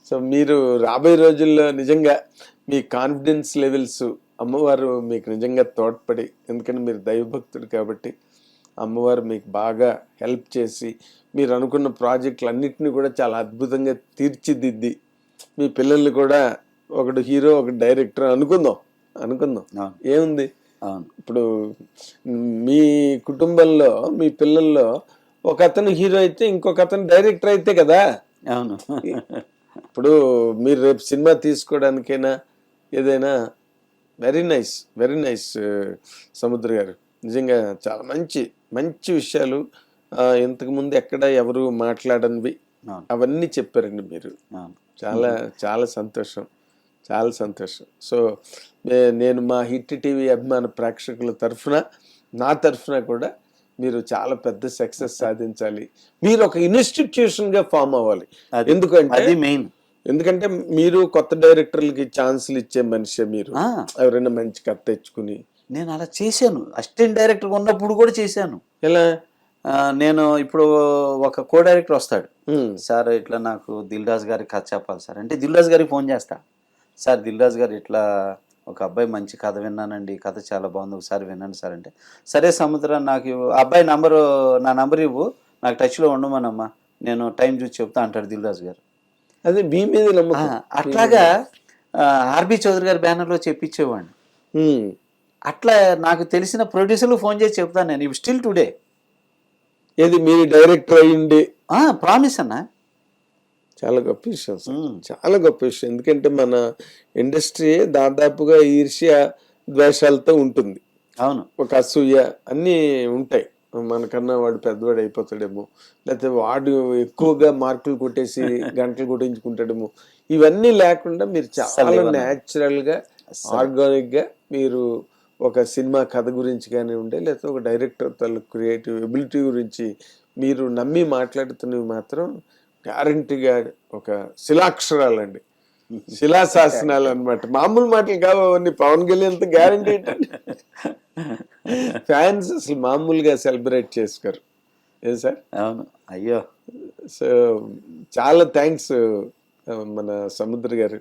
So మీరు రాబోయే రోజుల్లో నిజంగా మీ కాన్ఫిడెన్స్ లెవెల్స్ అమ్మవారు మీకు నిజంగా తోడ్పడి, ఎందుకంటే మీరు దైవభక్తుడు కాబట్టి అమ్మవారు మీకు బాగా హెల్ప్ చేసి మీరు అనుకున్న ప్రాజెక్టులు అన్నిటిని కూడా చాలా అద్భుతంగా తీర్చిదిద్ది, మీ పిల్లల్ని కూడా ఒకడు హీరో ఒకటి డైరెక్టర్ అనుకుందాం ఏముంది. ఇప్పుడు మీ కుటుంబంలో మీ పిల్లల్లో ఒక అతను హీరో అయితే ఇంకొక అతను డైరెక్టర్ అయితే కదా. అవును. ఇప్పుడు మీరు రేపు సినిమా తీసుకోవడానికైనా ఏదైనా వెరీ నైస్ సముద్ర గారు, నిజంగా చాలా మంచి మంచి విషయాలు ఇంతకుముందు ఎక్కడ ఎవరు మాట్లాడనివి అవన్నీ చెప్పారండి మీరు. చాలా చాలా సంతోషం, చాలా సంతోషం. సో నేను మా హిట్ టీవీ అభిమాన ప్రేక్షకుల తరఫున, నా తరఫున కూడా మీరు చాలా పెద్ద సక్సెస్ సాధించాలి. మీరు ఒక ఇన్స్టిట్యూషన్ గా ఫామ్ అవ్వాలి. ఎందుకంటే మీరు కొత్త డైరెక్టర్లకి ఛాన్సులు ఇచ్చే మనిషి. మీరు ఎవరైనా మంచి కథ తెచ్చుకుని, నేను అలా చేశాను. అసిస్టెంట్ డైరెక్టర్ ఉన్నప్పుడు కూడా చేశాను. ఎలా నేను ఇప్పుడు ఒక కో డైరెక్టర్ వస్తాడు, సార్ ఇట్లా నాకు దిల్ రాజు గారికి కథ చెప్పాలి సార్ అంటే దిల్ రాజు గారికి ఫోన్ చేస్తా, సార్ దిల్ రాజు గారు ఇట్లా ఒక అబ్బాయి మంచి కథ విన్నానండి, కథ చాలా బాగుంది, ఒకసారి వినండి సార్ అంటే, సరే సముద్రం నాకు అబ్బాయి నా నంబర్ ఇవ్వు, నాకు టచ్లో ఉండమనమ్మా, నేను టైం చూసి చెప్తా అంటాడు దిల్ రాజు గారు. అదే మీ మీద అట్లాగా ఆర్బి చౌదరి గారి బ్యానర్లో చెప్పించేవాడిని. అట్లా నాకు తెలిసిన ప్రొడ్యూసర్లు ఫోన్ చేసి చెప్తాను నేను స్టిల్ టుడే. ఏది మీరు డైరెక్టర్ అయ్యింది ప్రామిస్ అన్న. చాలా గొప్ప విషయం, చాలా గొప్ప విషయం. ఎందుకంటే మన ఇండస్ట్రీ దాదాపుగా ఈర్ష్య ద్వేషాలతో ఉంటుంది. అవును, ఒక అసూయ అన్నీ ఉంటాయి. మనకన్నా వాడు పెద్దవాడు అయిపోతాడేమో, లేకపోతే వాడు ఎక్కువగా మార్కులు కొట్టేసి గంటలు కొట్టించుకుంటాడేమో, ఇవన్నీ లేకుండా మీరు చాలా న్యాచురల్ గా ఆర్గానిక్ గా మీరు ఒక సినిమా కథ గురించి కానివ్వండి, లేకపోతే ఒక డైరెక్టర్ తన క్రియేటివ్ ఎబిలిటీ గురించి మీరు నమ్మి మాట్లాడుతున్నవి మాత్రం గ్యారంటీగా ఒక శిలాక్షరాలండి, శిలాశాసనాలు అనమాట. మామూలు మాటలు కావు అవన్నీ. పవన్ కళ్యాణ్ గ్యారంటీ ఫ్యాన్స్ అసలు మామూలుగా సెలబ్రేట్ చేసుకోరు ఏం సార్. అవును, అయ్యో. సో చాలా థ్యాంక్స్ మన సముద్ర గారు,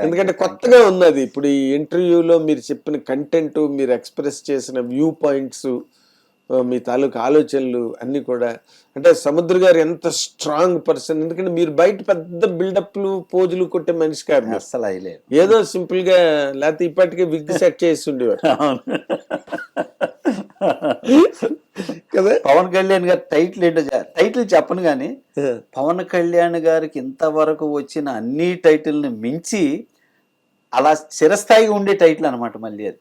ఎందుకంటే కొత్తగా ఉన్నది. ఇప్పుడు ఈ ఇంటర్వ్యూలో మీరు చెప్పిన కంటెంట్, మీరు ఎక్స్ప్రెస్ చేసిన వ్యూ పాయింట్స్, మీ తాలూకు ఆలోచనలు అన్ని కూడా, అంటే సముద్ర గారు ఎంత స్ట్రాంగ్ పర్సన్. ఎందుకంటే మీరు బయట పెద్ద బిల్డప్లు పోజులు కొట్టే మనిషి కాదు అసలు, ఏదో సింపుల్ గా, లేకపోతే ఇప్పటికే విగ్ సెట్ చేసి ఉండేవారు కదా. పవన్ కళ్యాణ్ గారి టైటిల్ ఏంటో టైటిల్ చెప్పను కానీ, పవన్ కళ్యాణ్ గారికి ఇంతవరకు వచ్చిన అన్ని టైటిల్ని మించి అలా చిరస్థాయిగా ఉండే టైటిల్ అనమాట మళ్ళీ అది.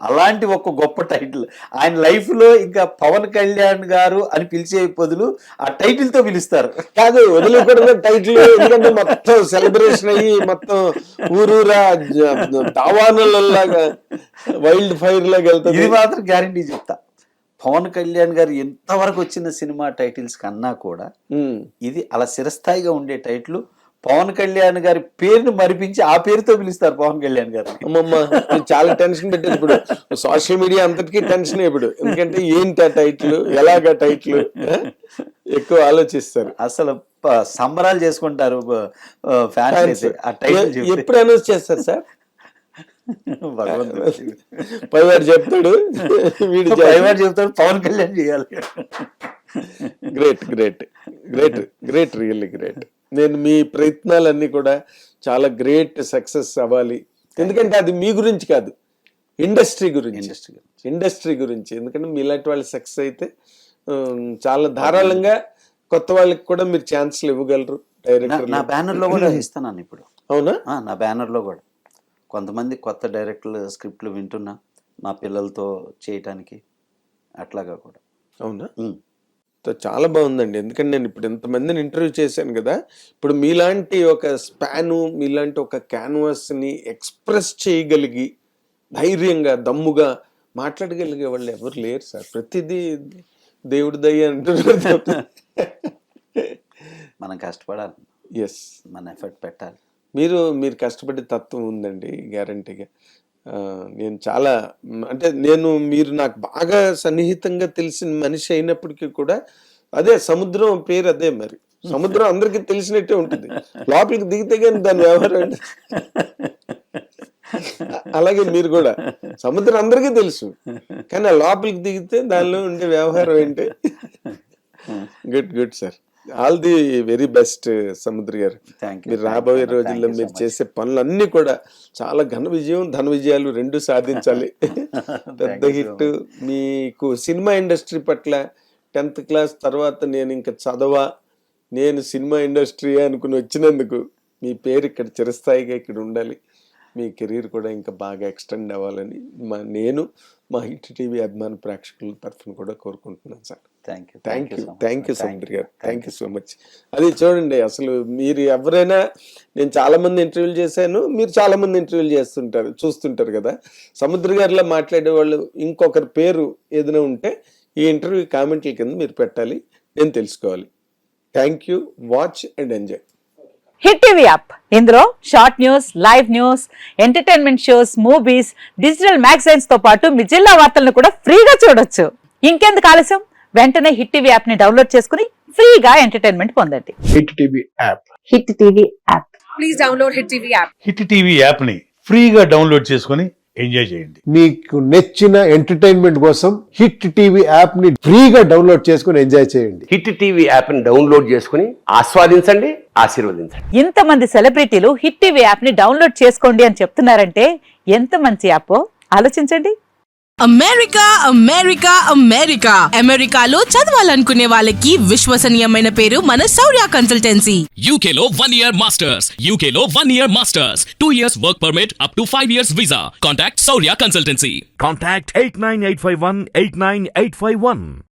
అలాంటి ఒక గొప్ప టైటిల్ ఆయన లైఫ్ లో ఇంకా పవన్ కళ్యాణ్ గారు అని పిలిచే బదులు ఆ టైటిల్ తో పిలుస్తారు. కాదు, వదిలిపెడిన టైటిల్, ఎందుకంటే మొత్తం సెలబ్రేషన్ అయ్యి మొత్తం ఊరూరా దావానలాగా వైల్డ్ ఫైర్ లాగా వెళ్తారు. ఇది మాత్రం గ్యారంటీ చెప్తా, పవన్ కళ్యాణ్ గారు ఎంతవరకు వచ్చిన సినిమా టైటిల్స్ కన్నా కూడా ఇది అలా చిరస్థాయిగా ఉండే టైటిల్. పవన్ కళ్యాణ్ గారి పేరుని మరిపించి ఆ పేరుతో పిలుస్తారు పవన్ కళ్యాణ్ గారు. అమ్మమ్మ చాలా టెన్షన్ పెట్టేది ఇప్పుడు సోషల్ మీడియా అంతటికీ టెన్షన్ ఇప్పుడు. ఎందుకంటే ఏంటి ఆ టైటిల్, ఎలాగ టైటిల్ ఎక్కువ ఆలోచిస్తారు. అసలు సంబరాలు చేసుకుంటారు ఫ్యాన్స్. ఆ టైటిల్ ఎప్పుడు అనౌన్స్ చేస్తారు సార్? పైవాడు చెప్తాడు, వీడు చెప్తాడు, పవన్ కళ్యాణ్ చేయాలి. Great great great great, really great. నేను మీ ప్రయత్నాలన్నీ కూడా చాలా గ్రేట్ సక్సెస్ అవ్వాలి. ఎందుకంటే అది మీ గురించి కాదు, ఇండస్ట్రీ గురించి. ఎందుకంటే మీలాంటి వాళ్ళు సక్సెస్ అయితే చాలా ధారాళంగా కొత్త వాళ్ళకి కూడా మీరు ఛాన్స్లు ఇవ్వగలరు. డైరెక్టర్ నా బ్యానర్ లో కూడా ఇస్తున్నాను ఇప్పుడు. అవునా? నా బ్యానర్ లో కూడా కొంతమంది కొత్త డైరెక్టర్లు స్క్రిప్ట్లు వింటున్నా మా పిల్లలతో చేయటానికి, అట్లాగా కూడా. అవునా? చాలా బాగుందండి. ఎందుకంటే నేను ఇప్పుడు ఇంతమందిని ఇంటర్వ్యూ చేశాను కదా, ఇప్పుడు మీలాంటి ఒక స్పాను, మీలాంటి ఒక క్యాన్వాస్ని ఎక్స్ప్రెస్ చేయగలిగి ధైర్యంగా దమ్ముగా మాట్లాడగలిగే వాళ్ళు ఎవరు లేరు సార్. ప్రతిదీ దేవుడి దయ అంటున్నారు. మనం కష్టపడాలి, ఎస్, మన ఎఫర్ట్ పెట్టాలి. మీరు కష్టపడే తత్వం ఉందండి గ్యారంటీగా. నేను చాలా, అంటే మీరు నాకు బాగా సన్నిహితంగా తెలిసిన మనిషి అయినప్పటికీ కూడా అదే సముద్రం పేరు అదే మరి సముద్రం అందరికీ తెలిసినట్టే ఉంటుంది, లోపలికి దిగితే కానీ దాని వ్యవహారం ఏంటి? అలాగే మీరు కూడా సముద్రం అందరికీ తెలుసు, కానీ ఆ లోపలికి దిగితే దానిలో ఉండే వ్యవహారం ఏంటి? Good good sir, all the very best సముద్ర గారు. మీరు రాబోయే రోజుల్లో మీరు చేసే పనులన్నీ కూడా చాలా ఘన విజయం, ధన విజయాలు రెండు సాధించాలి. పెద్ద హిట్. మీకు సినిమా ఇండస్ట్రీ పట్ల 10th క్లాస్ తర్వాత నేను ఇంకా చదవా, నేను సినిమా ఇండస్ట్రీ అనుకుని వచ్చినందుకు మీ పేరు ఇక్కడ చిరస్థాయిగా ఇక్కడ ఉండాలి, మీ కెరీర్ కూడా ఇంకా బాగా ఎక్స్టెండ్ అవ్వాలని నేను మా హిట్ టీవీ అభిమాన ప్రేక్షకుల తరఫున కూడా కోరుకుంటున్నాను సార్. థ్యాంక్ యూ సముద్ర గారు, థ్యాంక్ యూ సో మచ్. అది చూడండి, అసలు మీరు ఎవరైనా, నేను చాలా మంది ఇంటర్వ్యూలు చేశాను, మీరు చాలా మంది ఇంటర్వ్యూలు చూస్తుంటారు కదా, సముద్ర గారిలా మాట్లాడే వాళ్ళు ఇంకొకరి పేరు ఏదైనా ఉంటే ఈ ఇంటర్వ్యూ కామెంట్ల కింద మీరు పెట్టాలి, నేను తెలుసుకోవాలి. Thank you, watch and enjoy. Hit TV app, ఇందులో short news, live news, entertainment shows, movies, digital magazines తో పాటు మీ జిల్లా వార్తలను కూడా ఫ్రీగా చూడొచ్చు. ఇంకెందుకు ఆలస్యం, వెంటనే హిట్ టీవీ యాప్ ని డౌన్లోడ్ చేసుకుని ఫ్రీగా ఎంటర్టైన్మెంట్ పొందండి. Hit TV app. Hit TV app. Please download hit TV app. Hit TV app ని ఫ్రీగా డౌన్లోడ్ చేసుకొని ఎంజాయ్ చేయండి. మీకు నచ్చిన ఎంటర్టైన్మెంట్ కోసం హిట్ టీవీ యాప్ ని ఫ్రీగా డౌన్లోడ్ చేసుకుని ఎంజాయ్ చేయండి. హిట్ టీవీ యాప్ ని డౌన్లోడ్ చేసుకుని ఆస్వాదించండి, ఆశీర్వదించండి. ఇంతమంది సెలబ్రిటీలు హిట్ టీవీ యాప్ ని డౌన్లోడ్ చేసుకోండి అని చెప్తున్నారంటే ఎంత మంచి యాప్ ఆలోచించండి. అమెరికా అమెరికా అమెరికా అమెరికాలో చదవాలనుకునే వాళ్ళకి విశ్వసనీయమైన పేరు మన శౌర్య కన్సల్టెన్సీ. UK లో 1 year masters, UK లో 1 year masters, 2 years work permit up to 5 years visa. Contact Saurya Consultancy. Contact 89851 89851.